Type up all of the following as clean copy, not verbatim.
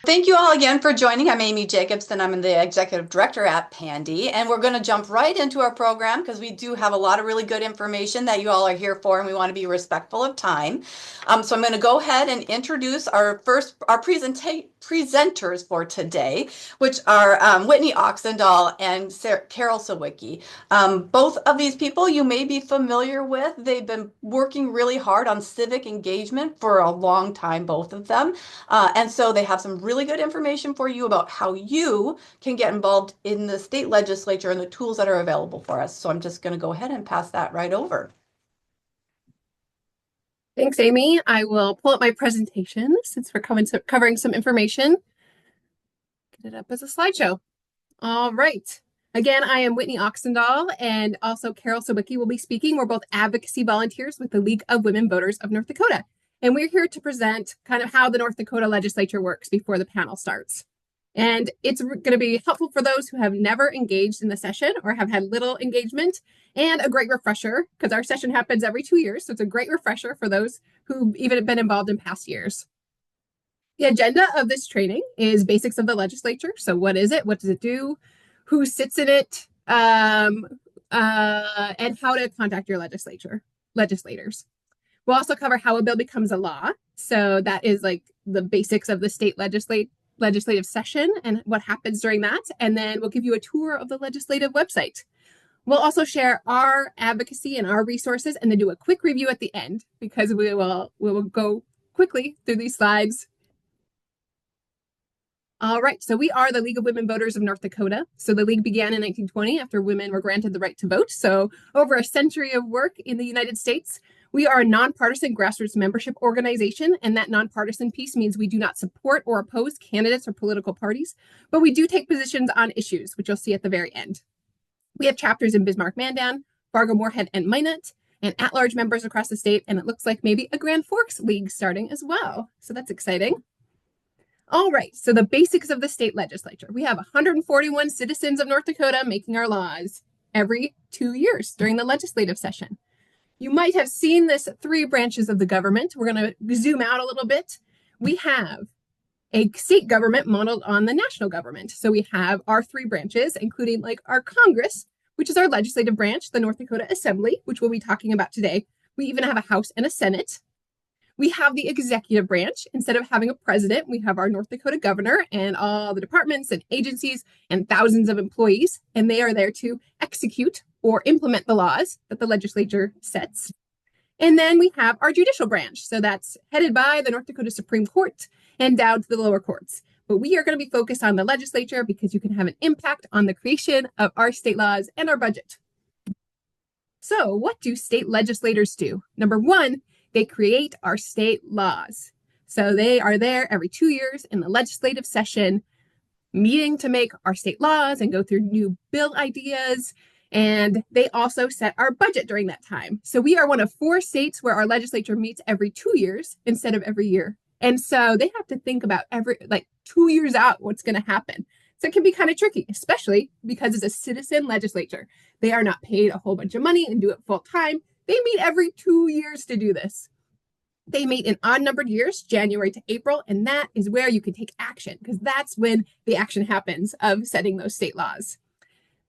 Thank you all again for joining. I'm Amy Jacobson. I'm the executive director at Pandy, and we're going to jump right into our program because we do have a lot of really good information that you all are here for, and we want to be respectful of time. So I'm going to go ahead and introduce our presenters for today, which are Whitney Oxendahl and Carol Sawicki. Both of these people you may be familiar with. They've been working really hard on civic engagement for a long time, both of them. And so they have some really good information for you about how you can get involved in the state legislature and the tools that are available for us. So I'm just going to go ahead and pass that right over. Thanks, Amy. I will pull up my presentation since we're covering some information. Get it up as a slideshow. All right. Again, I am Whitney Oxendahl, and also Carol Sawicki will be speaking. We're both advocacy volunteers with the League of Women Voters of North Dakota. And we're here to present kind of how the North Dakota legislature works before the panel starts. And it's going to be helpful for those who have never engaged in the session or have had little engagement, and a great refresher because our session happens every 2 years. So it's a great refresher for those who've even been involved in past years. The agenda of this training is basics of the legislature. So what is it? What does it do? Who sits in it? And how to contact your legislators. We'll also cover how a bill becomes a law. So that is like the basics of the state legislative session and what happens during that. And then we'll give you a tour of the legislative website. We'll also share our advocacy and our resources, and then do a quick review at the end because we will go quickly through these slides. All right, so we are the League of Women Voters of North Dakota. So the league began in 1920 after women were granted the right to vote. So over a century of work in the United States. We are a nonpartisan grassroots membership organization, and that nonpartisan piece means we do not support or oppose candidates or political parties, but we do take positions on issues, which you'll see at the very end. We have chapters in Bismarck-Mandan, Fargo-Moorhead, and Minot, and at-large members across the state, and it looks like maybe a Grand Forks League starting as well. So that's exciting. All right, so the basics of the state legislature. We have 141 citizens of North Dakota making our laws every 2 years during the legislative session. You might have seen this 3 branches of the government. We're going to zoom out a little bit. We have a state government modeled on the national government. So we have our 3 branches, including like our Congress, which is our legislative branch, the North Dakota Assembly, which we'll be talking about today. We even have a House and a Senate. We have the executive branch. Instead of having a president, we have our North Dakota governor and all the departments and agencies and thousands of employees, and they are there to execute or implement the laws that the legislature sets. And then we have our judicial branch. So that's headed by the North Dakota Supreme Court and down to the lower courts. But we are going to be focused on the legislature because you can have an impact on the creation of our state laws and our budget. So what do state legislators do? Number 1, they create our state laws. So they are there every 2 years in the legislative session, meeting to make our state laws and go through new bill ideas. And they also set our budget during that time. So we are one of 4 states where our legislature meets every 2 years instead of every year. And so they have to think about every 2 years out what's going to happen. So it can be kind of tricky, especially because it's a citizen legislature. They are not paid a whole bunch of money and do it full time. They meet every 2 years to do this. They meet in odd numbered years, January to April, and that is where you can take action because that's when the action happens of setting those state laws.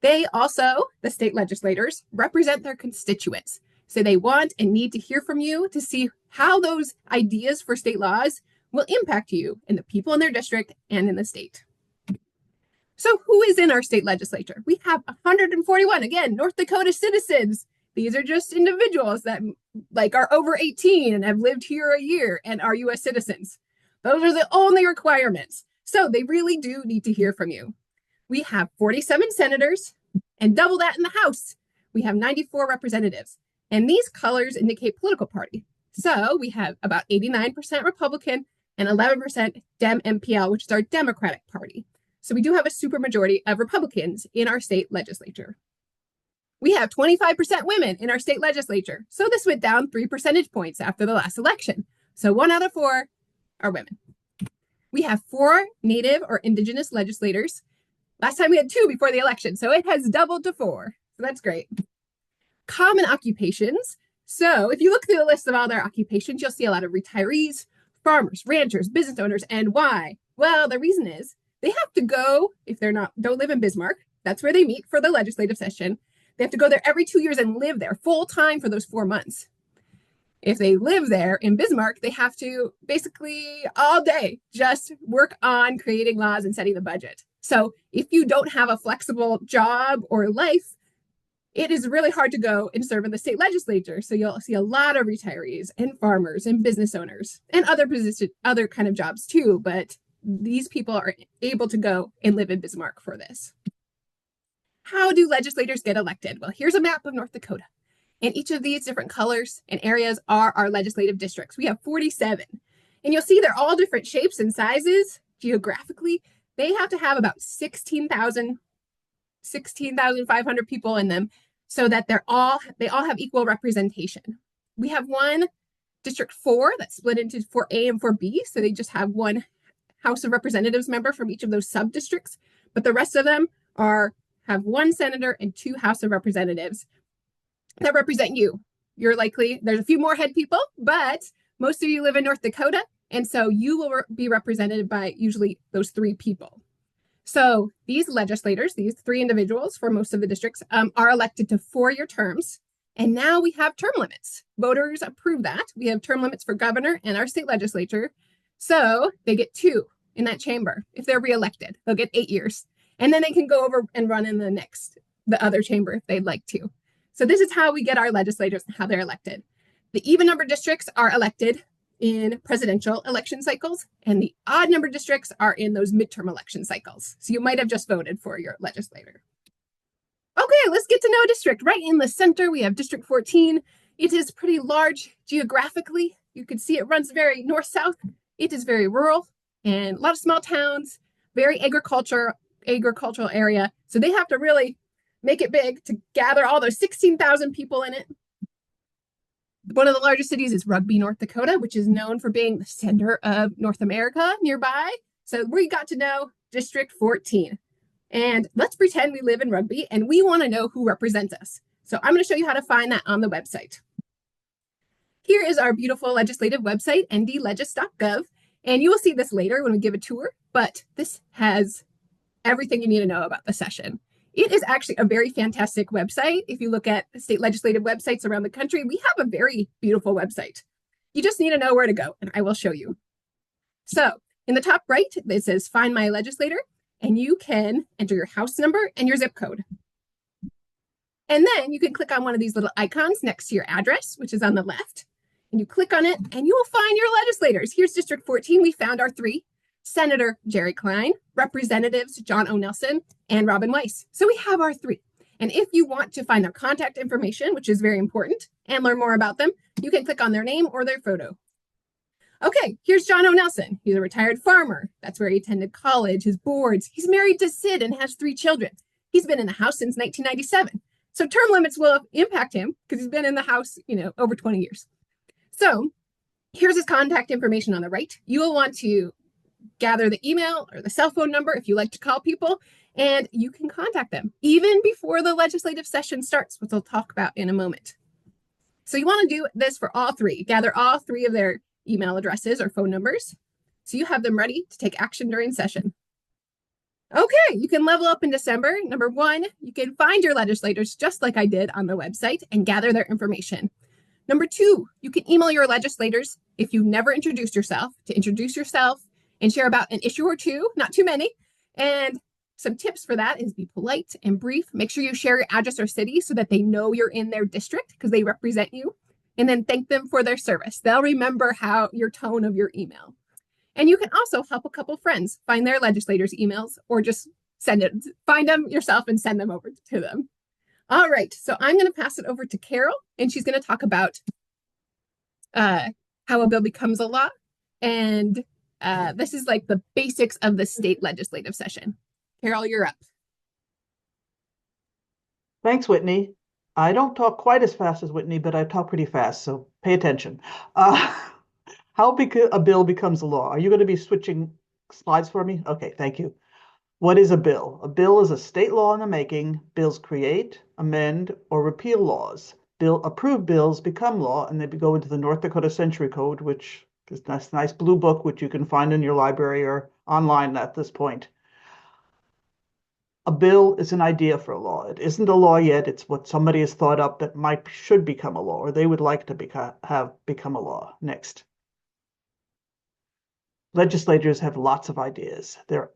They also, the state legislators, represent their constituents. So they want and need to hear from you to see how those ideas for state laws will impact you and the people in their district and in the state. So who is in our state legislature? We have 141, again, North Dakota citizens. These are just individuals that are over 18 and have lived here a year and are U.S. citizens. Those are the only requirements. So they really do need to hear from you. We have 47 senators and double that in the House. We have 94 representatives. And these colors indicate political party. So we have about 89% Republican and 11% Dem-MPL, which is our Democratic Party. So we do have a supermajority of Republicans in our state legislature. We have 25% women in our state legislature. So this went down 3 percentage points after the last election. So 1 out of 4 are women. We have 4 Native or Indigenous legislators. Last time we had 2 before the election, so it has doubled to 4. So that's great. Common occupations. So if you look through the list of all their occupations, you'll see a lot of retirees, farmers, ranchers, business owners. And why? Well, the reason is they have to go, if they're not, don't live in Bismarck, that's where they meet for the legislative session. They have to go there every 2 years and live there full time for those 4 months. If they live there in Bismarck, they have to basically all day just work on creating laws and setting the budget. So if you don't have a flexible job or life, it is really hard to go and serve in the state legislature. So you'll see a lot of retirees and farmers and business owners and other kind of jobs too. But these people are able to go and live in Bismarck for this. How do legislators get elected? Well, here's a map of North Dakota. And each of these different colors and areas are our legislative districts. We have 47. And you'll see they're all different shapes and sizes geographically. They have to have about 16,500 people in them so that they all have equal representation. We have one District 4 that's split into 4A and 4B. So they just have one House of Representatives member from each of those sub-districts. But the rest of them have one senator and 2 House of Representatives that represent you. You're likely, there's a few more head people, but most of you live in North Dakota. And so you will be represented by usually those 3 people. So these legislators, these 3 individuals for most of the districts are elected to 4-year terms. And now we have term limits. Voters approve that. We have term limits for governor and our state legislature. So they get 2 in that chamber. If they're reelected, they'll get 8 years. And then they can go over and run in the other chamber if they'd like to. So this is how we get our legislators and how they're elected. The even number districts are elected in presidential election cycles, and the odd number districts are in those midterm election cycles. So you might have just voted for your legislator. Okay, let's get to know a district. Right in the center, we have District 14. It is pretty large geographically. You can see it runs very north-south. It is very rural and a lot of small towns, very agricultural area. So they have to really make it big to gather all those 16,000 people in it. One of the largest cities is Rugby, North Dakota, which is known for being the center of North America nearby. So we got to know District 14. And let's pretend we live in Rugby and we want to know who represents us. So I'm going to show you how to find that on the website. Here is our beautiful legislative website, ndlegis.gov. And you will see this later when we give a tour, but this has everything you need to know about the session. It is actually a very fantastic website. If you look at state legislative websites around the country, we have a very beautiful website. You just need to know where to go, and I will show you. So in the top right, it says Find My Legislator, and you can enter your house number and your zip code. And then you can click on one of these little icons next to your address, which is on the left. And you click on it, and you will find your legislators. Here's District 14. We found our 3. Senator Jerry Klein, Representatives John O. Nelson, and Robin Weiss. So we have our 3. And if you want to find their contact information, which is very important, and learn more about them, you can click on their name or their photo. Okay, here's John O. Nelson. He's a retired farmer. That's where he attended college, his boards. He's married to Sid and has 3 children. He's been in the House since 1997. So term limits will impact him because he's been in the House, over 20 years. So here's his contact information on the right. You will want to gather the email or the cell phone number if you like to call people, and you can contact them even before the legislative session starts, which we'll talk about in a moment. So you want to do this for all 3. Gather all 3 of their email addresses or phone numbers so you have them ready to take action during session. Okay, you can level up in December. Number 1, you can find your legislators just like I did on the website and gather their information. Number 2, you can email your legislators if you've never introduced yourself to introduce yourself and share about an issue or 2, not too many. And some tips for that is be polite and brief. Make sure you share your address or city so that they know you're in their district because they represent you. And then thank them for their service. They'll remember your tone of your email. And you can also help a couple friends find their legislators' emails or just find them yourself and send them over to them. All right, so I'm going to pass it over to Carol, and she's going to talk about how a bill becomes a law. And this is like the basics of the state legislative session. Carol, you're up. Thanks, Whitney. I don't talk quite as fast as Whitney, but I talk pretty fast, so pay attention. How a bill becomes a law. Are you going to be switching slides for me? Okay, thank you. What is a bill? A bill is a state law in the making. Bills create, amend, or repeal laws. Approved bills become law, and they go into the North Dakota Century Code, which This nice blue book, which you can find in your library or online at this point. A bill is an idea for a law. It isn't a law yet. It's what somebody has thought up that should become a law, or they would like to have become a law. Next. Legislators have lots of ideas. There are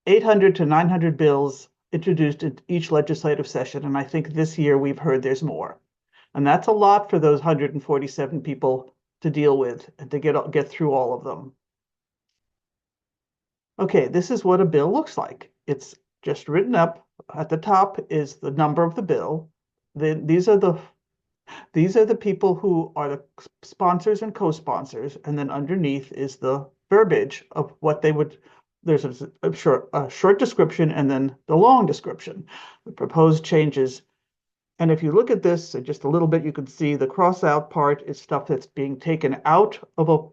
800 to 900 bills introduced in each legislative session, and I think this year we've heard there's more. And that's a lot for those 147 people to deal with and to get through all of them. Okay, this is what a bill looks like. It's just written up. At the top is the number of the bill. These are the people who are the sponsors and co-sponsors, and then underneath is the verbiage of what they would. There's a short description and then the long description, the proposed changes. And if you look at this just a little bit, you can see the cross out part is stuff that's being taken out of a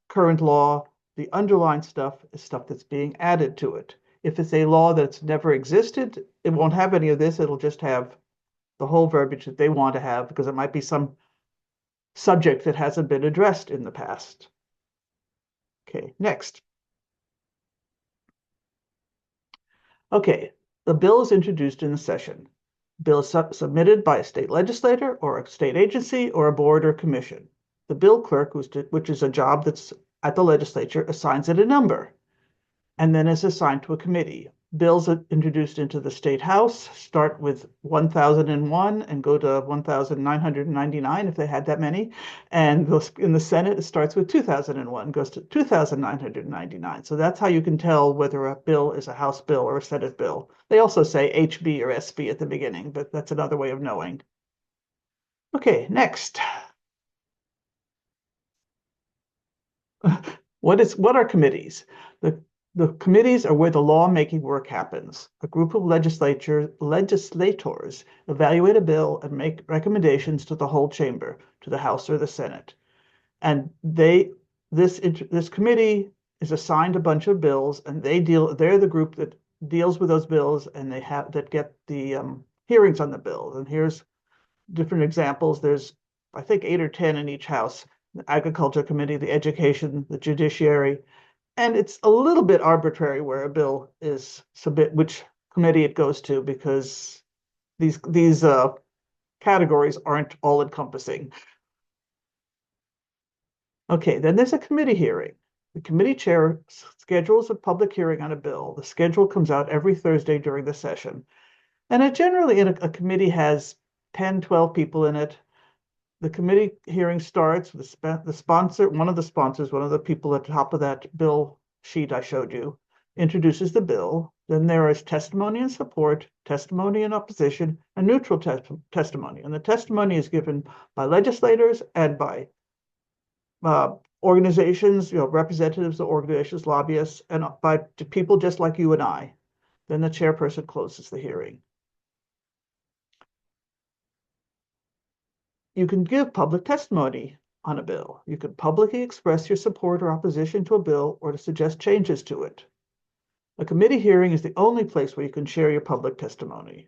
current law. The underlined stuff is stuff that's being added to it. If it's a law that's never existed, it won't have any of this. It'll just have the whole verbiage that they want to have, because it might be some subject that hasn't been addressed in the past. Okay, next. Okay, the bill is introduced in the session. Bill is submitted by a state legislator or a state agency or a board or commission. The bill clerk, which is a job that's at the legislature, assigns it a number and then is assigned to a committee. Bills introduced into the state house start with 1001 and go to 1999 if they had that many. And in the Senate, it starts with 2001, goes to 2999. So that's how you can tell whether a bill is a House bill or a Senate bill. They also say HB or SB at the beginning, but that's another way of knowing. Okay, next. What are committees? The committees are where the lawmaking work happens. A group of legislators evaluate a bill and make recommendations to the whole chamber, to the House or the Senate. And this committee is assigned a bunch of bills, and they're the group that deals with those bills, and that get the hearings on the bills. And here's different examples. There's, I think, 8 or 10 in each house: the Agriculture Committee, the Education, the Judiciary. And it's a little bit arbitrary where a bill is which committee it goes to, because these categories aren't all encompassing. Okay, then there's a committee hearing. The committee chair schedules a public hearing on a bill. The schedule comes out every Thursday during the session. And generally a committee has 10, 12 people in it. The committee hearing starts with the sponsor, one of the people at the top of that bill sheet I showed you, introduces the bill. Then there is testimony in support, testimony in opposition, and neutral testimony. And the testimony is given by legislators and by organizations, representatives of organizations, lobbyists, and by people just like you and I. Then the chairperson closes the hearing. You can give public testimony on a bill. You can publicly express your support or opposition to a bill or to suggest changes to it. A committee hearing is the only place where you can share your public testimony.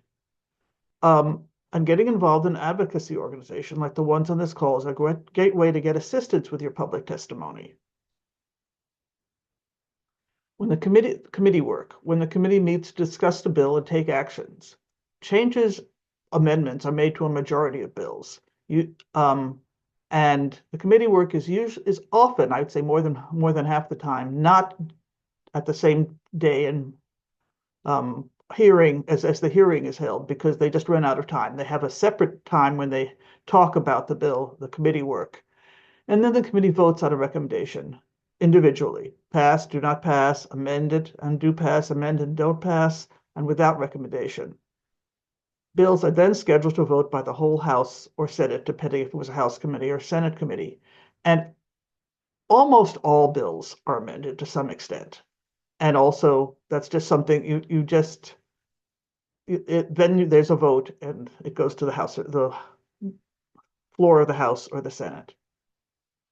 And getting involved in an advocacy organization like the ones on this call is a great way to get assistance with your public testimony. When the committee meets to discuss the bill and take actions, amendments are made to a majority of bills. And the committee work is often, I would say more than half the time, not at the same day and hearing as the hearing is held, because they just run out of time. They have a separate time when they talk about the bill, the committee work. And then the committee votes on a recommendation individually: pass, do not pass, amend it, and do pass, amend and don't pass, and without recommendation. Bills are then scheduled to vote by the whole House or Senate, depending if it was a House committee or Senate committee. And almost all bills are amended to some extent. And also, that's just something then there's a vote and it goes to the House, the floor of the House or the Senate.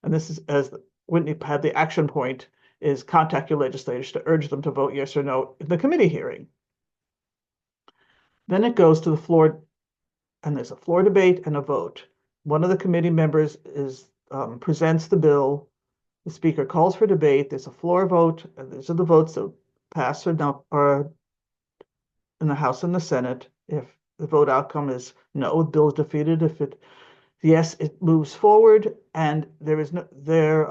And this is, as Whitney had, the action point is contact your legislators to urge them to vote yes or no in the committee hearing. Then it goes to the floor, and there's a floor debate and a vote. One of the committee members presents the bill. The speaker calls for debate. There's a floor vote, and these are the votes that pass or not, or in the House and the Senate. If the vote outcome is no, the bill is defeated. If it yes, it moves forward, and there is no there.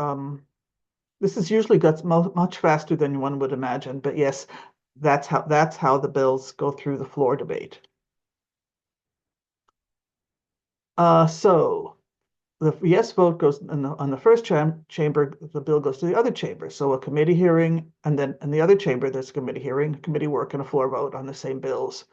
This is usually gets much faster than one would imagine, but yes, that's how the bills go through the floor debate. So the yes vote goes on the first chamber, the bill goes to the other chamber. So a committee hearing, and then in the other chamber, there's a committee hearing, committee work, and a floor vote on the same bills.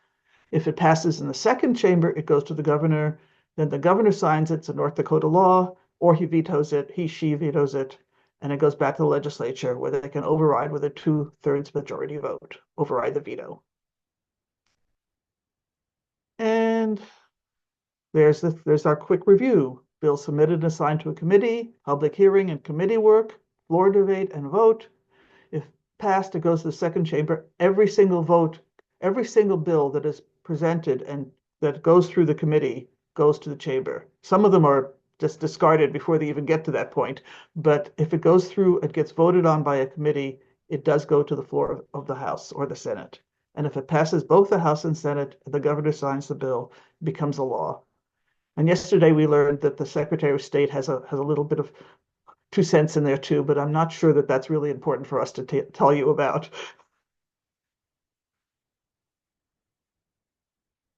If it passes in the second chamber, it goes to the governor. Then the governor signs it. It's a North Dakota law, or he vetoes it. She vetoes it, and it goes back to the legislature where they can override with a 2/3 majority vote, override the veto. And there's our quick review. Bill submitted and assigned to a committee, public hearing and committee work, floor debate and vote. If passed, it goes to the second chamber. Every single bill that is presented and that goes through the committee goes to the chamber. Some of them are just discarded before they even get to that point. But if it goes through, it gets voted on by a committee, it does go to the floor of the House or the Senate. And if it passes both the House and Senate, the governor signs the bill, it becomes a law. And yesterday we learned that the Secretary of State has a little bit of 2 cents in there too, but I'm not sure that that's really important for us to tell you about.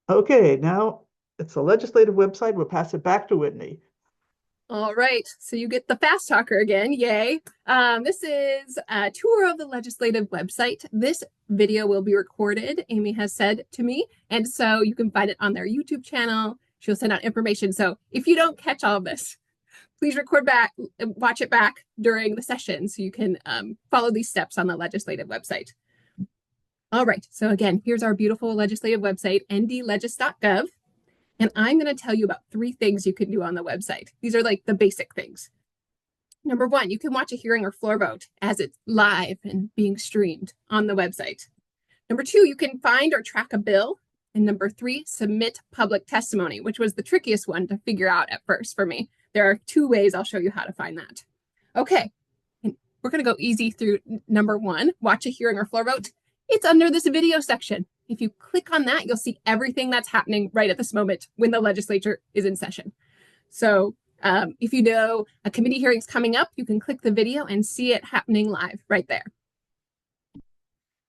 Okay, now it's a legislative website. We'll pass it back to Whitney. All right, so you get the fast talker again, yay. This is a tour of the legislative website. This video will be recorded, Amy has said to me, and so you can find it on their YouTube channel. She'll send out information. So if you don't catch all of this, please record back, watch it back during the session so you can follow these steps on the legislative website. All right, so again, here's our beautiful legislative website, ndlegis.gov. And I'm going to tell you about 3 things you can do on the website. These are like the basic things. Number 1, you can watch a hearing or floor vote as it's live and being streamed on the website. Number 2, you can find or track a bill. And number 3, submit public testimony, which was the trickiest one to figure out at first for me. There are 2 ways I'll show you how to find that. Okay, and we're going to go easy through number 1, watch a hearing or floor vote. It's under this video section. If you click on that, you'll see everything that's happening right at this moment when the legislature is in session. So if you know a committee hearing is coming up, you can click the video and see it happening live right there.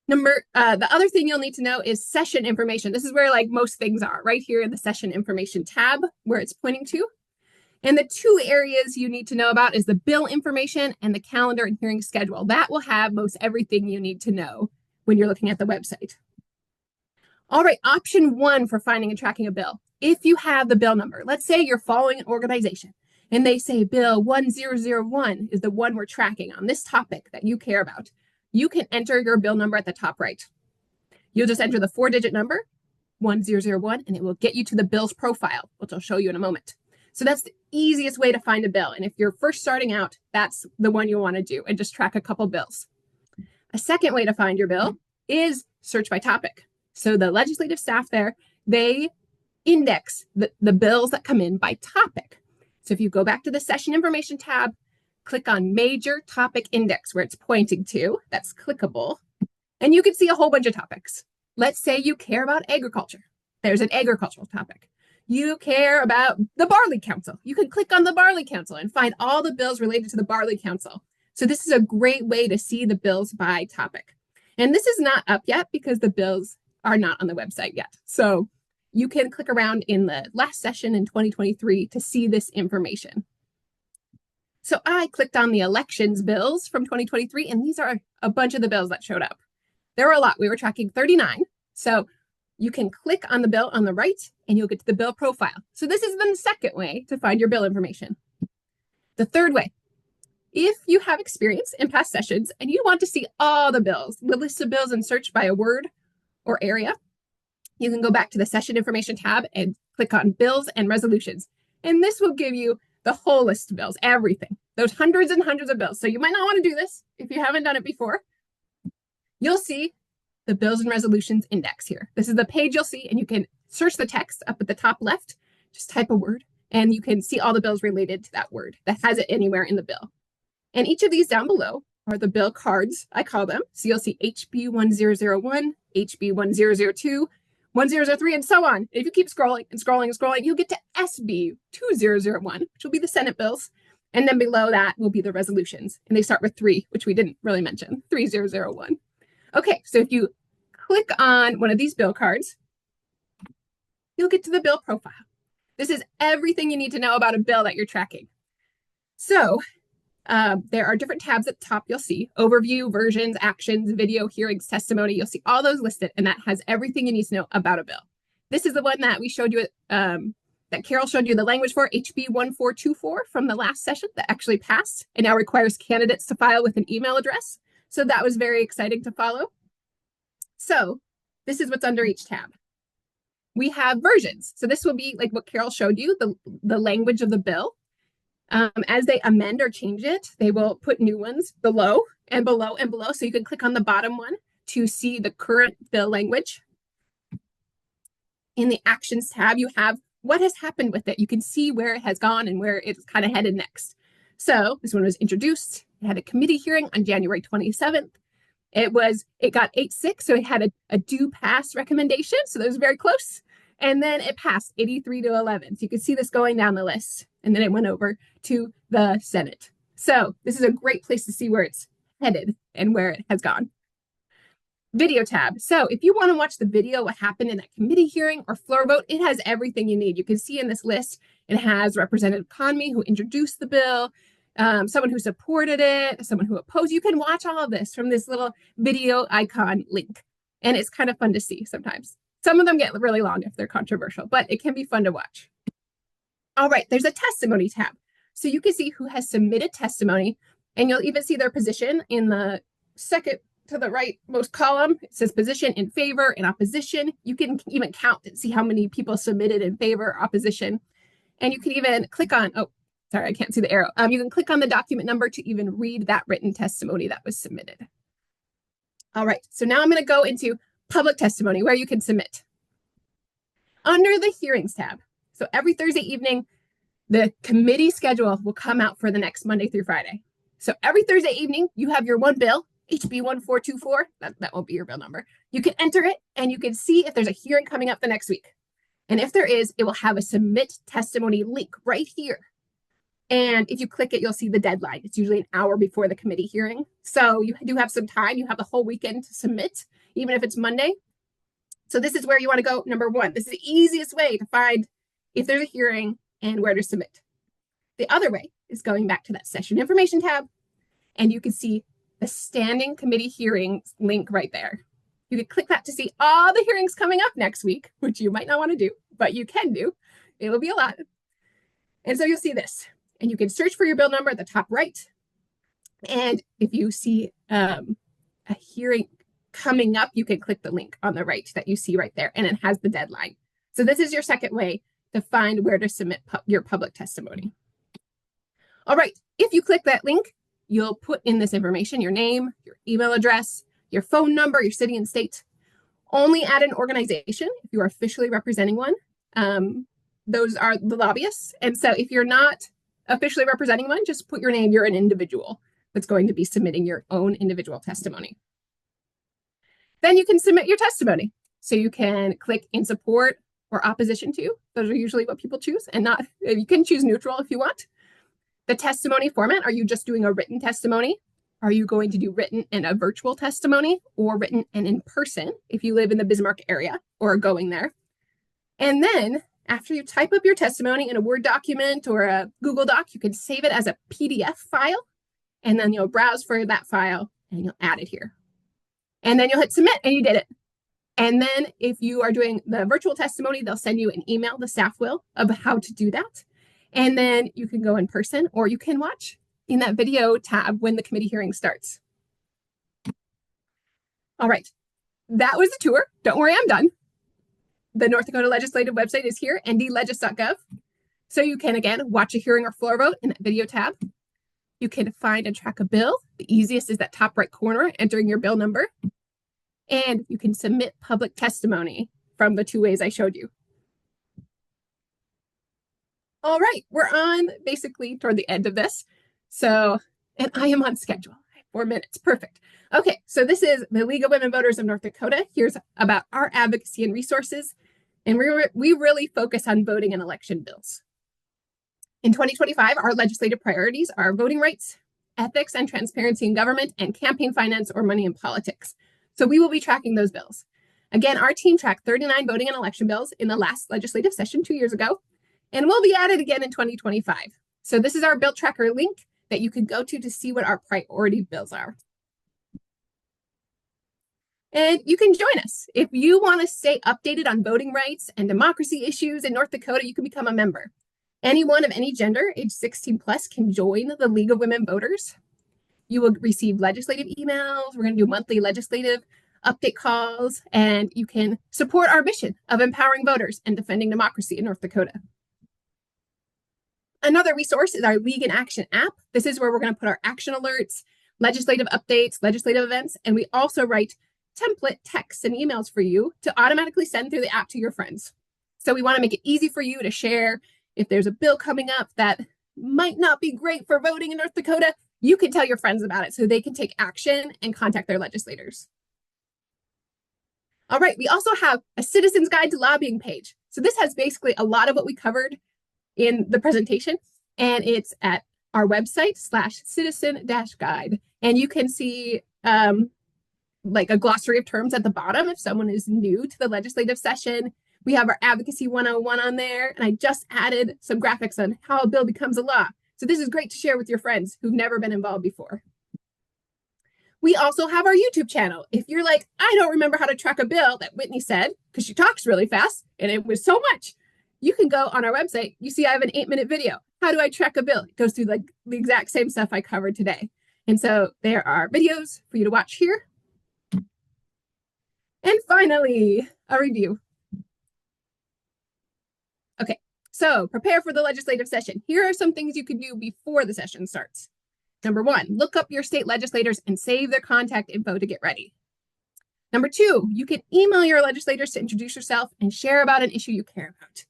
The other thing you'll need to know is session information. This is where like most things are, right here in the session information tab where it's pointing to. And the 2 areas you need to know about is the bill information and the calendar and hearing schedule. That will have most everything you need to know when you're looking at the website. All right, option 1 for finding and tracking a bill. If you have the bill number, let's say you're following an organization and they say bill 1001 is the one we're tracking on this topic that you care about. You can enter your bill number at the top right. You'll just enter the 4-digit number, 1001, and it will get you to the bill's profile, which I'll show you in a moment. So that's the easiest way to find a bill. And if you're first starting out, that's the one you'll want to do and just track a couple bills. A second way to find your bill is search by topic. So the legislative staff there, they index the bills that come in by topic. So if you go back to the session information tab, click on major topic index where it's pointing to, that's clickable, and you can see a whole bunch of topics. Let's say you care about agriculture. There's an agricultural topic. You care about the Barley Council. You can click on the Barley Council and find all the bills related to the Barley Council. So this is a great way to see the bills by topic. And this is not up yet because the bills are not on the website yet. So you can click around in the last session in 2023 to see this information. So I clicked on the elections bills from 2023, and these are a bunch of the bills that showed up. There were a lot. We were tracking 39. So you can click on the bill on the right, and you'll get to the bill profile. So this is the second way to find your bill information. The third way, if you have experience in past sessions and you want to see all the bills, the list of bills and search by a word or area, you can go back to the session information tab and click on bills and resolutions. And this will give you the whole list of bills, everything, those hundreds and hundreds of bills. So you might not want to do this if you haven't done it before. You'll see the bills and resolutions index here. This is the page you'll see, and you can search the text up at the top left, just type a word, and you can see all the bills related to that word that has it anywhere in the bill. And each of these down below are the bill cards, I call them. So you'll see HB 1001, HB 1002, 1003, and so on. If you keep scrolling and scrolling and scrolling, you'll get to SB 2001, which will be the Senate bills. And then below that will be the resolutions. And they start with 3, which we didn't really mention, 3001. Okay, so if you click on one of these bill cards, you'll get to the bill profile. This is everything you need to know about a bill that you're tracking. So there are different tabs at the top. You'll see overview, versions, actions, video, hearings, testimony. You'll see all those listed, and that has everything you need to know about a bill. This is the one that we showed you, that Carol showed you the language for, HB 1424 from the last session that actually passed and now requires candidates to file with an email address. So that was very exciting to follow. So this is what's under each tab. We have versions. So this will be like what Carol showed you, the language of the bill. As they amend or change it, they will put new ones below and below and below. So you can click on the bottom one to see the current bill language. In the Actions tab, you have what has happened with it. You can see where it has gone and where it's kind of headed next. So this one was introduced. It had a committee hearing on January 27th. It got 8-6, so it had a due pass recommendation. So that was very close. And then it passed 83-11. So you can see this going down the list. And then it went over to the Senate. So this is a great place to see where it's headed and where it has gone. Video tab. So if you want to watch the video, what happened in that committee hearing or floor vote, it has everything you need. You can see in this list, it has Representative Conmey who introduced the bill, someone who supported it, someone who opposed. You can watch all of this from this little video icon link. And it's kind of fun to see sometimes. Some of them get really long if they're controversial, but it can be fun to watch. All right, there's a testimony tab. So you can see who has submitted testimony, and you'll even see their position in the second to the right most column. It says position in favor, in opposition. You can even count and see how many people submitted in favor, opposition. And you can even click on, oh, sorry, I can't see the arrow. You can click on the document number to even read that written testimony that was submitted. All right, so now I'm going to go into public testimony where you can submit. Under the Hearings tab, so every Thursday evening, the committee schedule will come out for the next Monday through Friday. So every Thursday evening, you have your one bill, HB 1424, that won't be your bill number. You can enter it and you can see if there's a hearing coming up the next week. And if there is, it will have a submit testimony link right here. And if you click it, you'll see the deadline. It's usually an hour before the committee hearing. So you do have some time. You have the whole weekend to submit, even if it's Monday. So this is where you want to go. Number one, this is the easiest way to find if there's a hearing and where to submit. The other way is going back to that session information tab, and you can see the standing committee hearings link right there. You can click that to see all the hearings coming up next week, which you might not want to do, but you can do. It'll be a lot. And so you'll see this, and you can search for your bill number at the top right. And if you see a hearing coming up, you can click the link on the right that you see right there, and it has the deadline. So this is your second way to find where to submit your public testimony. All right, if you click that link, you'll put in this information, your name, your email address, your phone number, your city and state. Only add an organization if you are officially representing one. Those are the lobbyists. And so if you're not officially representing one, just put your name. You're an individual that's going to be submitting your own individual testimony. Then you can submit your testimony. So you can click in support or opposition to. Those are usually what people choose, and not, you can choose neutral if you want. The testimony format, are you just doing a written testimony? Are you going to do written and a virtual testimony, or written and in person if you live in the Bismarck area or are going there? And then after you type up your testimony in a Word document or a Google Doc, you can save it as a PDF file, and then you'll browse for that file and you'll add it here. And then you'll hit submit and you did it. And then if you are doing the virtual testimony, they'll send you an email, the staff will, of how to do that. And then you can go in person, or you can watch in that video tab when the committee hearing starts. All right, that was the tour. Don't worry, I'm done. The North Dakota Legislative website is here, ndlegis.gov. So you can, again, watch a hearing or floor vote in that video tab. You can find and track a bill. The easiest is that top right corner, entering your bill number. And you can submit public testimony from the two ways I showed you. All right, we're on basically toward the end of this. So And I am on schedule. 4 minutes. Perfect. Okay, so this is the League of Women Voters of North Dakota. Here's about our advocacy and resources. And we really focus on voting and election bills. In 2025, our legislative priorities are voting rights, ethics and transparency in government, and campaign finance or money in politics. So we will be tracking those bills. Again, our team tracked 39 voting and election bills in the last legislative session 2 years ago, and we'll be at it again in 2025. So this is our bill tracker link that you can go to see what our priority bills are. And you can join us. If you want to stay updated on voting rights and democracy issues in North Dakota, you can become a member. Anyone of any gender, age 16 plus, can join the League of Women Voters. You will receive legislative emails. We're going to do monthly legislative update calls, and you can support our mission of empowering voters and defending democracy in North Dakota. Another resource is our League in Action app. This is where we're going to put our action alerts, legislative updates, legislative events, and we also write template texts and emails for you to automatically send through the app to your friends. So we want to make it easy for you to share. If there's a bill coming up that might not be great for voting in North Dakota, you can tell your friends about it so they can take action and contact their legislators. All right, we also have a Citizen's Guide to Lobbying page. So this has basically a lot of what we covered in the presentation, and it's at our website /citizen-guide. And you can see like a glossary of terms at the bottom if someone is new to the legislative session. We have our Advocacy 101 on there, and I just added some graphics on how a bill becomes a law. So this is great to share with your friends who've never been involved before. We also have our YouTube channel. If you're like, I don't remember how to track a bill that Whitney said, because she talks really fast, and it was so much, you can go on our website. You see I have an 8-minute video. How do I track a bill? It goes through the exact same stuff I covered today. And so there are videos for you to watch here. And finally, a review. Okay, so prepare for the legislative session. Here are some things you can do before the session starts. Number 1, look up your state legislators and save their contact info to get ready. Number 2, you can email your legislators to introduce yourself and share about an issue you care about.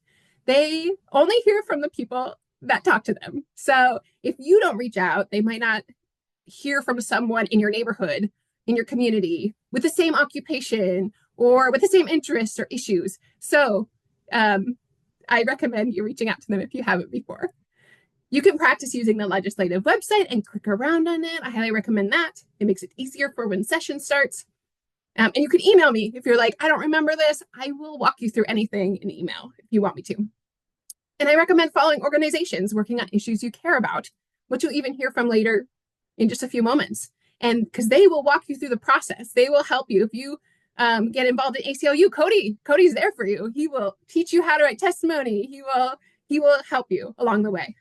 They only hear from the people that talk to them. So if you don't reach out, they might not hear from someone in your neighborhood, in your community, with the same occupation or with the same interests or issues. So I recommend you reaching out to them if you haven't before. You can practice using the legislative website and click around on it. I highly recommend that. It makes it easier for when session starts. And you can email me if you're like, I don't remember this. I will walk you through anything in email if you want me to. And I recommend following organizations working on issues you care about, which you'll even hear from later in just a few moments. And because they will walk you through the process. They will help you. If you get involved in ACLU, Cody's there for you. He will teach you how to write testimony. He will help you along the way.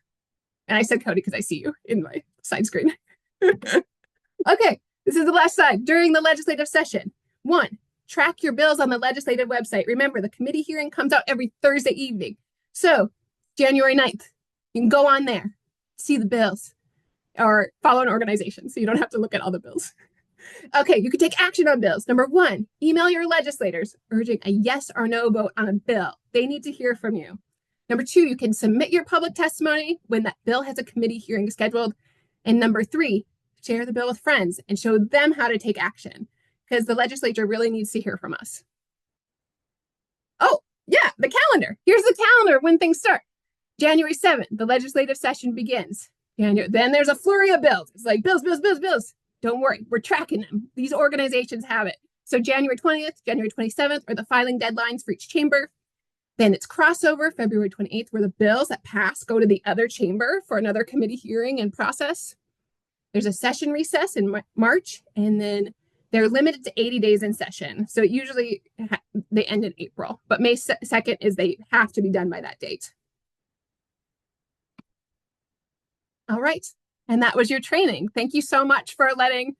And I said Cody because I see you in my side screen. Okay, this is the last slide. During the legislative session, 1, track your bills on the legislative website. Remember, the committee hearing comes out every Thursday evening. So January 9th, you can go on there, see the bills, or follow an organization so you don't have to look at all the bills. Okay, you can take action on bills. Number 1, email your legislators urging a yes or no vote on a bill. They need to hear from you. Number 2, you can submit your public testimony when that bill has a committee hearing scheduled. And number 3, share the bill with friends and show them how to take action because the legislature really needs to hear from us. Oh, yeah, the calendar. Here's the calendar when things start. January 7th, the legislative session begins. Then there's a flurry of bills. It's like bills. Don't worry, we're tracking them. These organizations have it. So January 20th, January 27th are the filing deadlines for each chamber. Then it's crossover, February 28th, where the bills that pass go to the other chamber for another committee hearing and process. There's a session recess in March, and then they're limited to 80 days in session. So usually they end in April, but May 2nd is they have to be done by that date. All right, and that was your training. Thank you so much for letting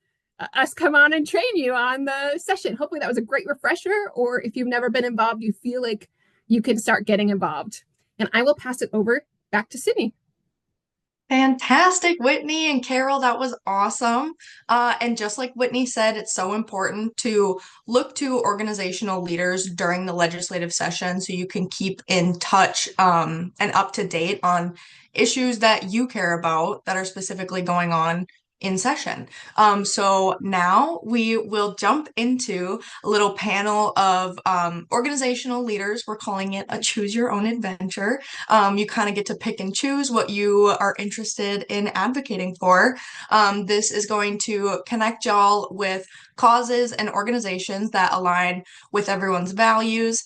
us come on and train you on the session. Hopefully that was a great refresher, or if you've never been involved, you feel like you can start getting involved. And I will pass it over back to Sydney. Fantastic, Whitney and Carol. That was awesome. And just like Whitney said, it's so important to look to organizational leaders during the legislative session so you can keep in touch and up to date on issues that you care about that are specifically going on in session. So now we will jump into a little panel of organizational leaders. We're calling it a choose your own adventure. You kind of get to pick and choose what you are interested in advocating for. This is going to connect y'all with causes and organizations that align with everyone's values.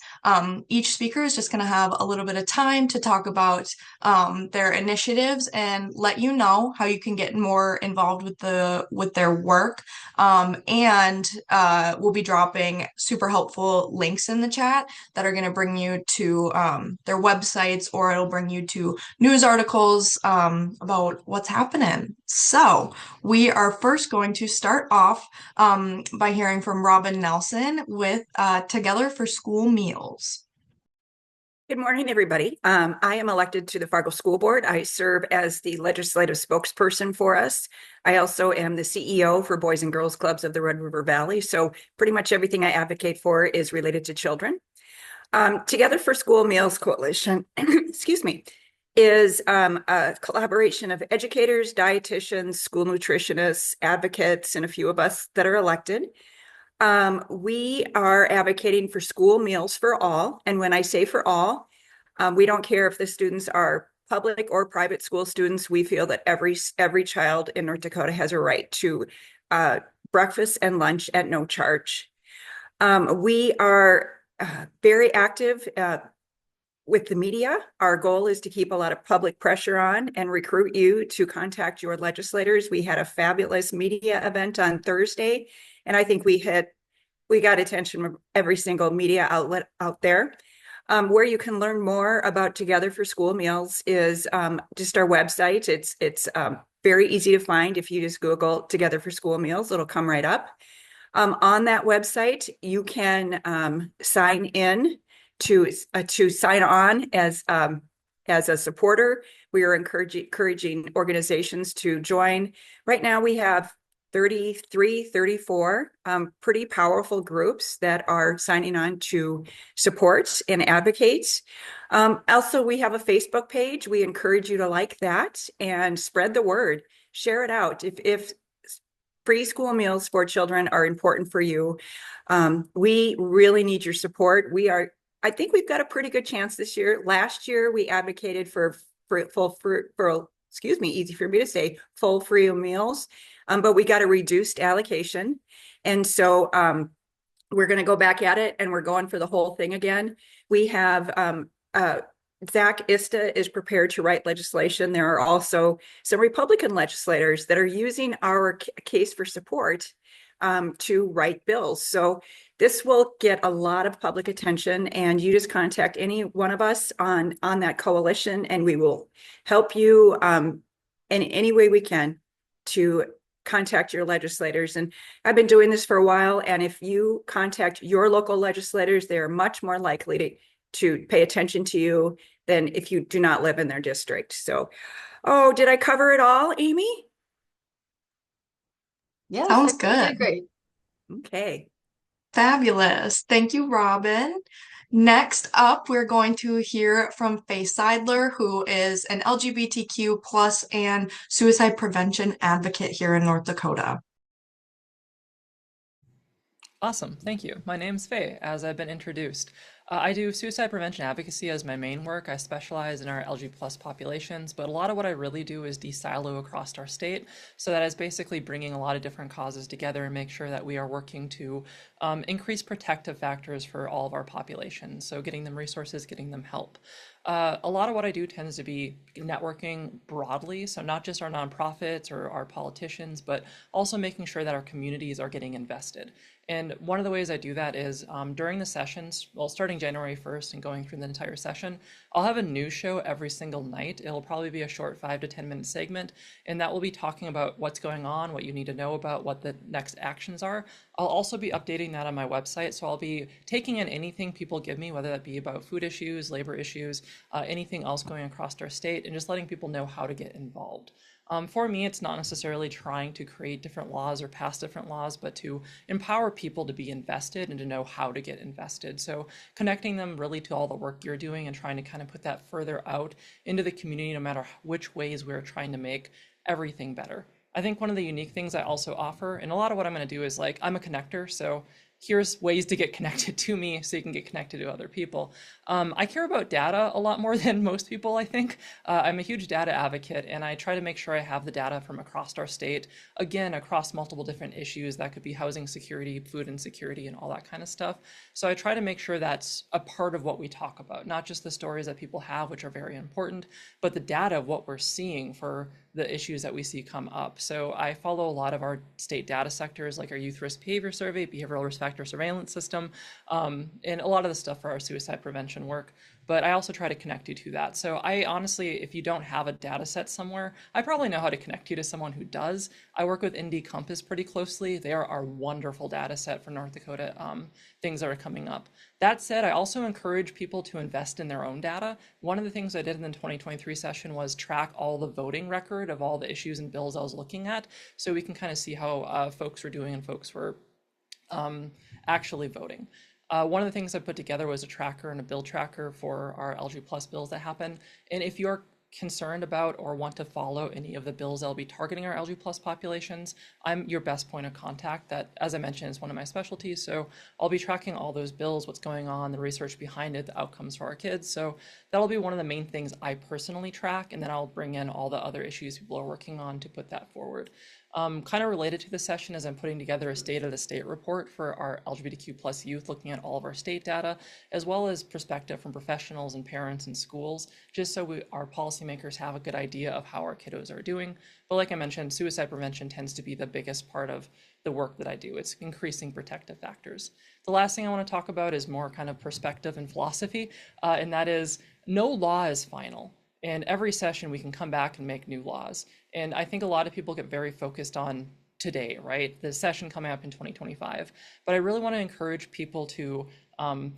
Each speaker is just going to have a little bit of time to talk about their initiatives and let you know how you can get more involved with their work. And we'll be dropping super helpful links in the chat that are going to bring you to their websites, or it'll bring you to news articles about what's happening. So we are first going to start off by hearing from Robin Nelson with Together for School Meals. Good morning, everybody. I am elected to the Fargo School Board. I serve as the legislative spokesperson for us. I also am the CEO for Boys and Girls Clubs of the Red River Valley. So pretty much everything I advocate for is related to children. Together for School Meals Coalition, excuse me, is a collaboration of educators, dietitians, school nutritionists, advocates, and a few of us that are elected. We are advocating for school meals for all. And when I say for all, we don't care if the students are public or private school students. We feel that every child in North Dakota has a right to breakfast and lunch at no charge. We are very active with the media. Our goal is to keep a lot of public pressure on and recruit you to contact your legislators. We had a fabulous media event on Thursday, and I think we got attention from every single media outlet out there. Where you can learn more about Together for School Meals is just our website. It's very easy to find. If you just Google Together for School Meals, it'll come right up. On that website, you can sign in to sign on as a supporter. We are encouraging organizations to join. Right now we have 34 pretty powerful groups that are signing on to support and advocate. Also, we have a Facebook page. We encourage you to like that and spread the word, share it out. If free school meals for children are important for you, we really need your support. I think we've got a pretty good chance this year. Last year, we advocated for easy for me to say, full free meals, but we got a reduced allocation. And so we're going to go back at it, and we're going for the whole thing again. We have Zach Ista is prepared to write legislation. There are also some Republican legislators that are using our case for support to write bills. So this will get a lot of public attention, and you just contact any one of us on that coalition, and we will help you in any way we can to contact your legislators. And I've been doing this for a while, and if you contact your local legislators, they are much more likely to pay attention to you than if you do not live in their district. So, did I cover it all, Amy? Yeah, Sounds you good. did great. Okay. Fabulous. Thank you, Robin. Next up, we're going to hear from Faye Seidler, who is an LGBTQ plus and suicide prevention advocate here in North Dakota. Awesome, thank you. My name's Faye, as I've been introduced. I do suicide prevention advocacy as my main work. I specialize in our LG plus populations, but a lot of what I really do is de-silo across our state. So that is basically bringing a lot of different causes together and make sure that we are working to increase protective factors for all of our populations. So getting them resources, getting them help. A lot of what I do tends to be networking broadly, so not just our nonprofits or our politicians, but also making sure that our communities are getting invested. And one of the ways I do that is during the sessions, well, starting January 1st and going through the entire session, I'll have a news show every single night. It'll probably be a short 5 to 10 minute segment, and that will be talking about what's going on, what you need to know about, what the next actions are. I'll also be updating that on my website, so I'll be taking in anything people give me, whether that be about food issues, labor issues, anything else going across our state, and just letting people know how to get involved. For me, it's not necessarily trying to create different laws or pass different laws, but to empower people to be invested and to know how to get invested. So connecting them really to all the work you're doing and trying to kind of put that further out into the community, no matter which ways we're trying to make everything better. I think one of the unique things I also offer, and a lot of what I'm going to do is like, I'm a connector, so here's ways to get connected to me so you can get connected to other people. I care about data a lot more than most people, I think. I'm a huge data advocate, and I try to make sure I have the data from across our state, again, across multiple different issues. That could be housing security, food insecurity, and all that kind of stuff. So I try to make sure that's a part of what we talk about, not just the stories that people have, which are very important, but the data of what we're seeing for the issues that we see come up. So I follow a lot of our state data sectors, like our youth risk behavior survey, behavioral risk factor surveillance system, and a lot of the stuff for our suicide prevention work. But I also try to connect you to that. So I honestly, if you don't have a data set somewhere, I probably know how to connect you to someone who does. I work with Indy Compass pretty closely. They are our wonderful data set for North Dakota things that are coming up. That said, I also encourage people to invest in their own data. One of the things I did in the 2023 session was track all the voting record of all the issues and bills I was looking at, so we can kind of see how folks were doing and folks were actually voting. One of the things I put together was a tracker and a bill tracker for our LG Plus bills that happen. And if you're concerned about or want to follow any of the bills that'll be targeting our LG Plus populations, I'm your best point of contact. That, as I mentioned, is one of my specialties. So I'll be tracking all those bills, what's going on, the research behind it, the outcomes for our kids. So that'll be one of the main things I personally track, and then I'll bring in all the other issues people are working on to put that forward. Kind of related to the session is I'm putting together a state of the state report for our LGBTQ plus youth, looking at all of our state data, as well as perspective from professionals and parents and schools, just so our policymakers have a good idea of how our kiddos are doing. But like I mentioned, suicide prevention tends to be the biggest part of the work that I do. It's increasing protective factors. The last thing I want to talk about is more kind of perspective and philosophy, and that is no law is final. And every session we can come back and make new laws. And I think a lot of people get very focused on today, right? The session coming up in 2025. But I really want to encourage people to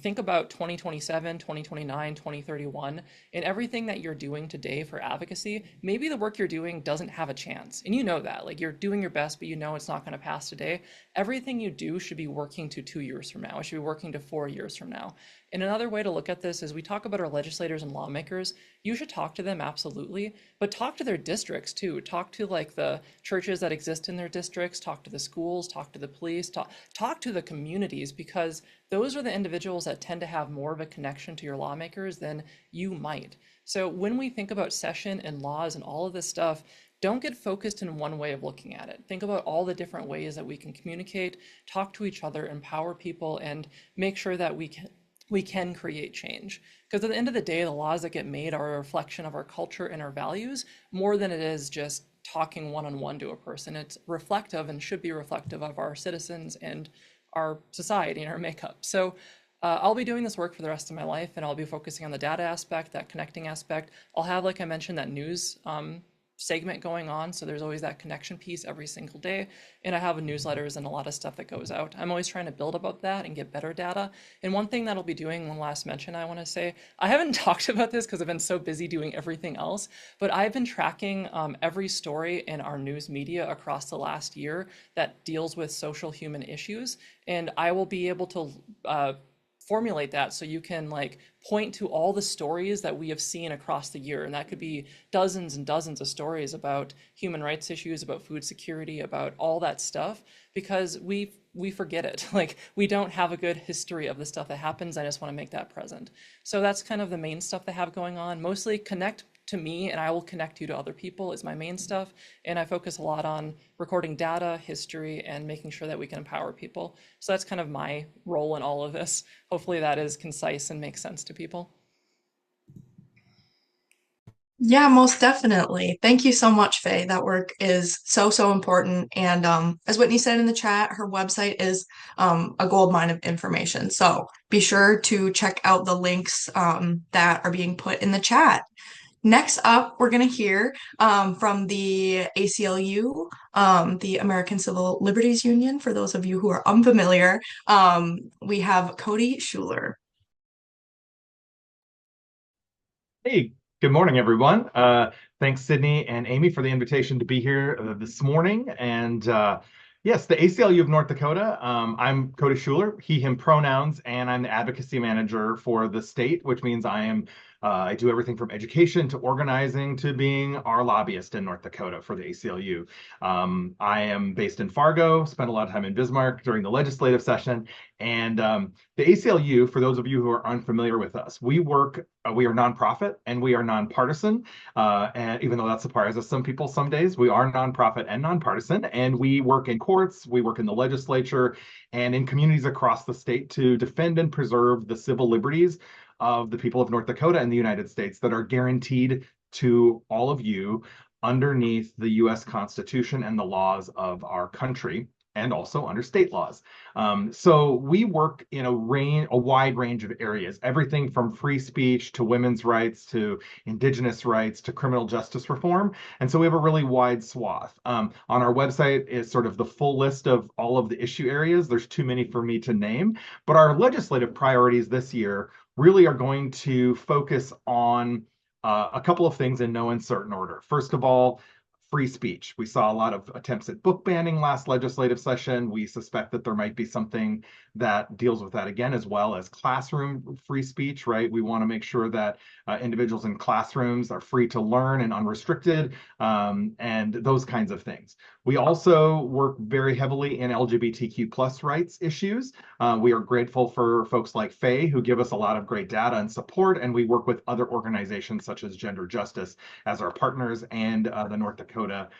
think about 2027, 2029, 2031, and everything that you're doing today for advocacy. Maybe the work you're doing doesn't have a chance. And you know that, like you're doing your best, but you know it's not going to pass today. Everything you do should be working to 2 years from now. It should be working to 4 years from now. And another way to look at this is we talk about our legislators and lawmakers. You should talk to them, absolutely, but talk to their districts too. Talk to like the churches that exist in their districts, talk to the schools, talk to the police, talk to the communities, because those are the individuals that tend to have more of a connection to your lawmakers than you might. So when we think about session and laws and all of this stuff, don't get focused in one way of looking at it. Think about all the different ways that we can communicate, talk to each other, empower people, and make sure that we can create change. Because at the end of the day, the laws that get made are a reflection of our culture and our values more than it is just talking one-on-one to a person. It's reflective and should be reflective of our citizens and our society and our makeup. So I'll be doing this work for the rest of my life, and I'll be focusing on the data aspect, that connecting aspect. I'll have, like I mentioned, that news segment going on, so there's always that connection piece every single day, and I have newsletters and a lot of stuff that goes out. I'm always trying to build about that and get better data. And one thing that I'll be doing, one last mention I want to say, I haven't talked about this because I've been so busy doing everything else, but I've been tracking every story in our news media across the last year that deals with social human issues, and I will be able to formulate that so you can like point to all the stories that we have seen across the year, and that could be dozens and dozens of stories about human rights issues, about food security, about all that stuff, because we forget it. Like we don't have a good history of the stuff that happens. I just want to make that present. So that's kind of the main stuff they have going on. Mostly connect to me and I will connect you to other people is my main stuff. And I focus a lot on recording data, history, and making sure that we can empower people. So that's kind of my role in all of this. Hopefully that is concise and makes sense to people. Yeah, most definitely. Thank you so much, Faye. That work is so, so important. And as Whitney said in the chat, her website is a gold mine of information. So be sure to check out the links that are being put in the chat. Next up, we're going to hear from the ACLU, the American Civil Liberties Union. For those of you who are unfamiliar, we have Cody Schuler. Hey, good morning, everyone. Thanks, Sydney and Amy, for the invitation to be here this morning. And yes, the ACLU of North Dakota. I'm Cody Schuler, he, him pronouns, and I'm the advocacy manager for the state, which means I am I do everything from education to organizing to being our lobbyist in North Dakota for the ACLU. I am based in Fargo, spent a lot of time in Bismarck during the legislative session. And the ACLU, for those of you who are unfamiliar with us, we are nonprofit and we are nonpartisan. And even though that surprises some people some days, we are nonprofit and nonpartisan. And we work in courts, we work in the legislature, and in communities across the state to defend and preserve the civil liberties of the people of North Dakota and the United States that are guaranteed to all of you underneath the US Constitution and the laws of our country, and also under state laws. So we work in a wide range of areas, everything from free speech to women's rights to indigenous rights to criminal justice reform. And so we have a really wide swath. On our website is sort of the full list of all of the issue areas. There's too many for me to name, but our legislative priorities this year really are going to focus on a couple of things in no uncertain order. First of all, free speech. We saw a lot of attempts at book banning last legislative session. We suspect that there might be something that deals with that again, as well as classroom free speech, right? We want to make sure that individuals in classrooms are free to learn and unrestricted, and those kinds of things. We also work very heavily in LGBTQ plus rights issues. We are grateful for folks like Faye who give us a lot of great data and support, and we work with other organizations such as Gender Justice as our partners and the North Dakota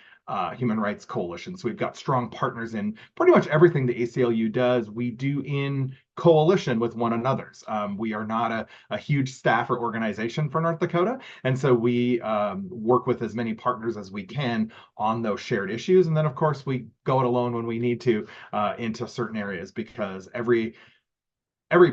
Human Rights Coalition. So we've got strong partners in pretty much everything the ACLU does. We do in coalition with one another's. We are not a huge staff or organization for North Dakota, and so we work with as many partners as we can on those shared issues. And then, of course, we go it alone when we need to into certain areas, because every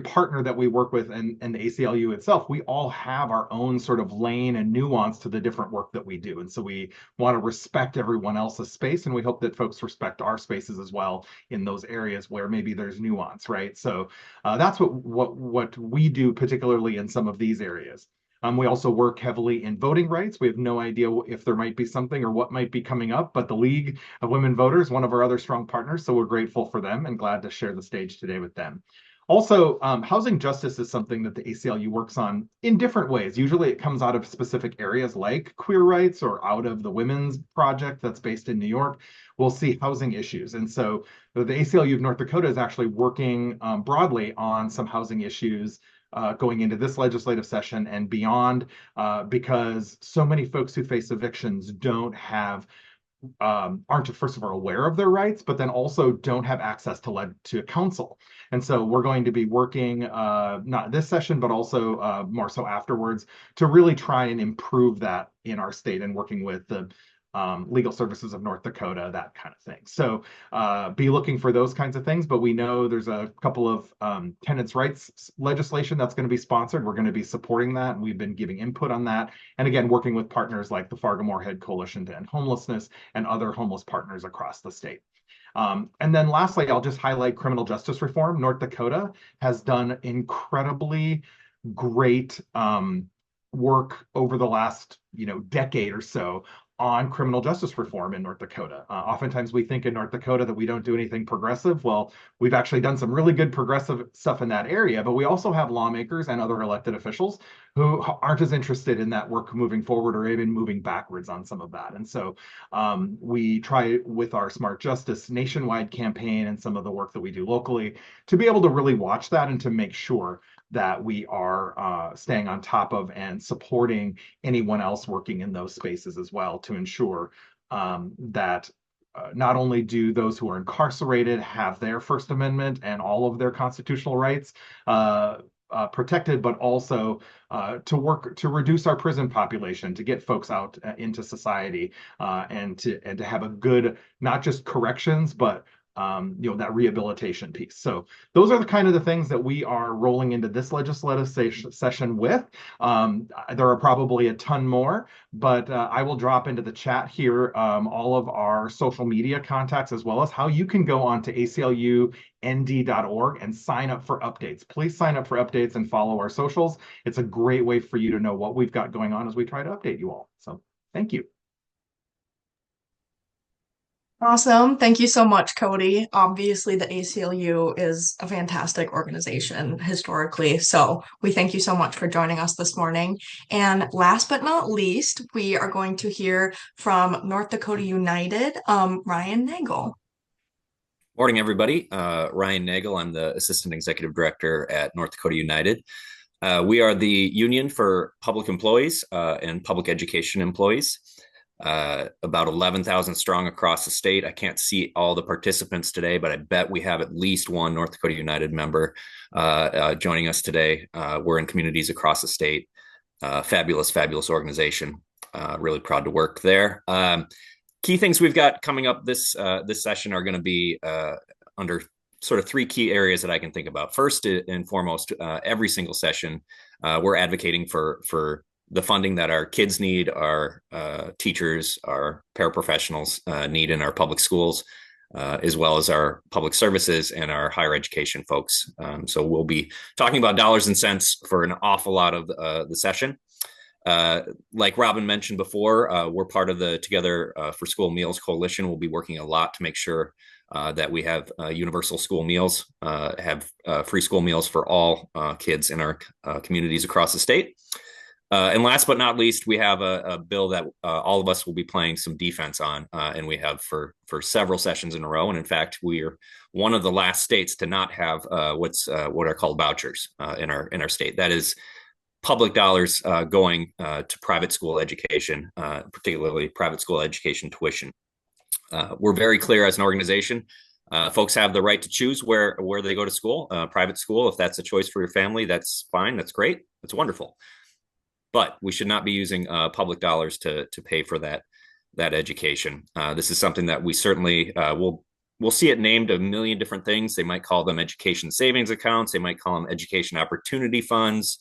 partner that we work with and the ACLU itself, we all have our own sort of lane and nuance to the different work that we do. And so we want to respect everyone else's space, and we hope that folks respect our spaces as well in those areas where maybe there's nuance, right? So that's what we do, particularly in some of these areas. We also work heavily in voting rights. We have no idea if there might be something or what might be coming up, but the League of Women Voters, one of our other strong partners, so we're grateful for them and glad to share the stage today with them. Also, housing justice is something that the ACLU works on in different ways. Usually it comes out of specific areas like queer rights or out of the Women's Project that's based in New York. We'll see housing issues. And so the ACLU of North Dakota is actually working broadly on some housing issues going into this legislative session and beyond, because so many folks who face evictions aren't first of all aware of their rights, but then also don't have access to counsel. And so we're going to be working not this session, but also more so afterwards to really try and improve that in our state, and working with the Legal Services of North Dakota, that kind of thing. So be looking for those kinds of things. But we know there's a couple of tenants' rights legislation that's going to be sponsored. We're going to be supporting that, and we've been giving input on that. And again, working with partners like the Fargo-Moorhead Coalition to End Homelessness and other homeless partners across the state. And then lastly, I'll just highlight criminal justice reform. North Dakota has done incredibly great work over the last decade or so on criminal justice reform in North Dakota. Oftentimes we think in North Dakota that we don't do anything progressive. Well, we've actually done some really good progressive stuff in that area, but we also have lawmakers and other elected officials who aren't as interested in that work moving forward, or even moving backwards on some of that. And so we try with our Smart Justice nationwide campaign and some of the work that we do locally to be able to really watch that and to make sure that we are staying on top of and supporting anyone else working in those spaces as well, to ensure that not only do those who are incarcerated have their First Amendment and all of their constitutional rights protected, but also to work to reduce our prison population, to get folks out into society, and to have a good, not just corrections, but that rehabilitation piece. So those are the kind of the things that we are rolling into this legislative session with. There are probably a ton more, but I will drop into the chat here all of our social media contacts, as well as how you can go on to aclund.org and sign up for updates. Please sign up for updates and follow our socials. It's a great way for you to know what we've got going on as we try to update you all. So thank you. Awesome. Thank you so much, Cody. Obviously, the ACLU is a fantastic organization historically. So we thank you so much for joining us this morning. And last but not least, we are going to hear from North Dakota United, Ryan Nagel. Morning, everybody. Ryan Nagel. I'm the Assistant Executive Director at North Dakota United. We are the union for public employees and public education employees. About 11,000 strong across the state. I can't see all the participants today, but I bet we have at least one North Dakota United member joining us today. We're in communities across the state. Fabulous, fabulous organization. Really proud to work there. Key things we've got coming up this session are going to be under sort of three key areas that I can think about. First and foremost, every single session, we're advocating for the funding that our kids need, our teachers, our paraprofessionals need in our public schools, as well as our public services and our higher education folks. So we'll be talking about dollars and cents for an awful lot of the session. Like Robin mentioned before, we're part of the Together for School Meals Coalition. We'll be working a lot to make sure that we have universal school meals, have free school meals for all kids in our communities across the state. And last but not least, we have a bill that all of us will be playing some defense on, and we have for several sessions in a row. And in fact, we are one of the last states to not have what are called vouchers in our state. That is public dollars going to private school education, particularly private school education tuition. We're very clear as an organization. Folks have the right to choose where they go to school, private school. If that's a choice for your family, that's fine. That's great. That's wonderful. But we should not be using public dollars to pay for that education. This is something that we certainly we'll see it named a million different things. They might call them education savings accounts. They might call them education opportunity funds.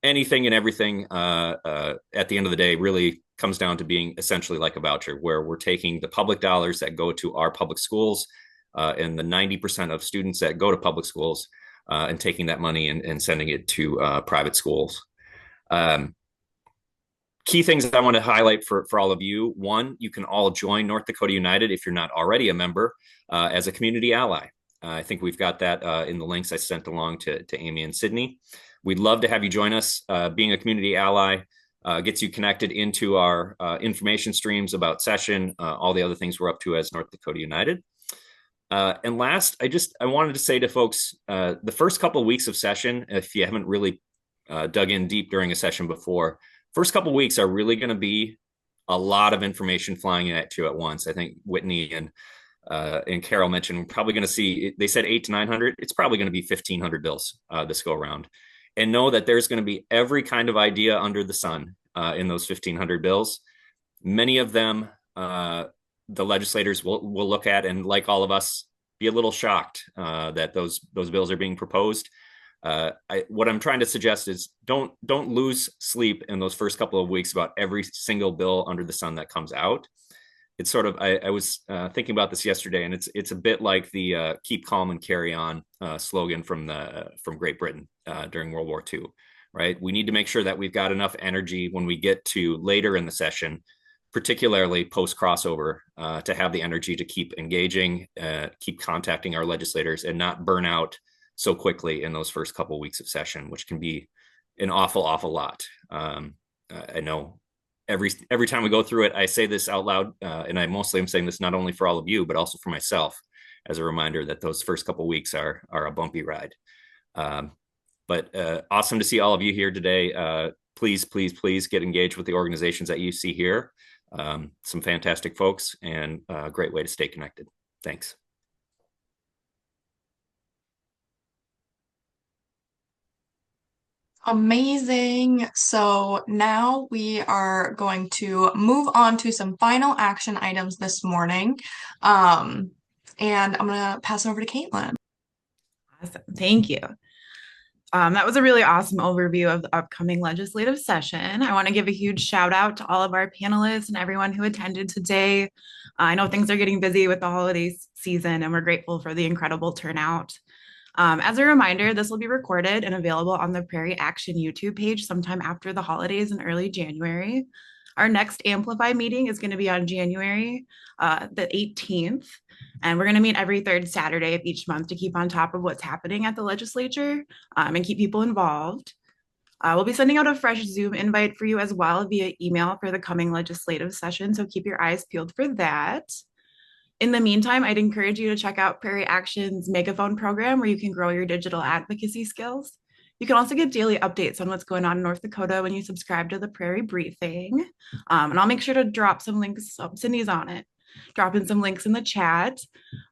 Anything and everything at the end of the day really comes down to being essentially like a voucher, where we're taking the public dollars that go to our public schools and the 90% of students that go to public schools and taking that money and sending it to private schools. Key things I want to highlight for all of you. One, you can all join North Dakota United if you're not already a member as a community ally. I think we've got that in the links I sent along to Amy and Sydney. We'd love to have you join us. Being a community ally gets you connected into our information streams about session, all the other things we're up to as North Dakota United. And last, I wanted to say to folks, the first couple of weeks of session, if you haven't really dug in deep during a session before, first couple of weeks are really going to be a lot of information flying at you at once. I think Whitney and Carol mentioned we're probably going to see, they said 800 to 900. It's probably going to be 1,500 bills this go around. And know that there's going to be every kind of idea under the sun in those 1,500 bills. Many of them the legislators will look at and, like all of us, be a little shocked that those bills are being proposed. What I'm trying to suggest is don't lose sleep in those first couple of weeks about every single bill under the sun that comes out. It's sort of, I was thinking about this yesterday, and it's a bit like the "keep calm and carry on" slogan from Great Britain during World War II, right? We need to make sure that we've got enough energy when we get to later in the session, particularly post crossover, to have the energy to keep engaging, keep contacting our legislators, and not burn out so quickly in those first couple of weeks of session, which can be an awful lot. I know every time we go through it, I say this out loud, and I mostly am saying this not only for all of you, but also for myself as a reminder that those first couple of weeks are a bumpy ride. But awesome to see all of you here today. Please get engaged with the organizations that you see here. Some fantastic folks, and a great way to stay connected. Thanks. Amazing. So now we are going to move on to some final action items this morning. And I'm going to pass it over to Caitlin. Awesome. Thank you. That was a really awesome overview of the upcoming legislative session. I want to give a huge shout out to all of our panelists and everyone who attended today. I know things are getting busy with the holiday season, and we're grateful for the incredible turnout. As a reminder, this will be recorded and available on the Prairie Action YouTube page sometime after the holidays in early January. Our next Amplify meeting is going to be on January the 18th. And we're going to meet every third Saturday of each month to keep on top of what's happening at the legislature and keep people involved. We'll be sending out a fresh Zoom invite for you as well via email for the coming legislative session. So keep your eyes peeled for that. In the meantime, I'd encourage you to check out Prairie Action's Megaphone program where you can grow your digital advocacy skills. You can also get daily updates on what's going on in North Dakota when you subscribe to the Prairie Briefing. And I'll make sure to drop some links. Cindy's on it. Drop in some links in the chat.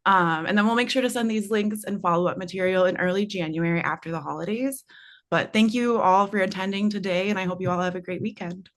And then we'll make sure to send these links and follow-up material in early January after the holidays. But thank you all for attending today, and I hope you all have a great weekend.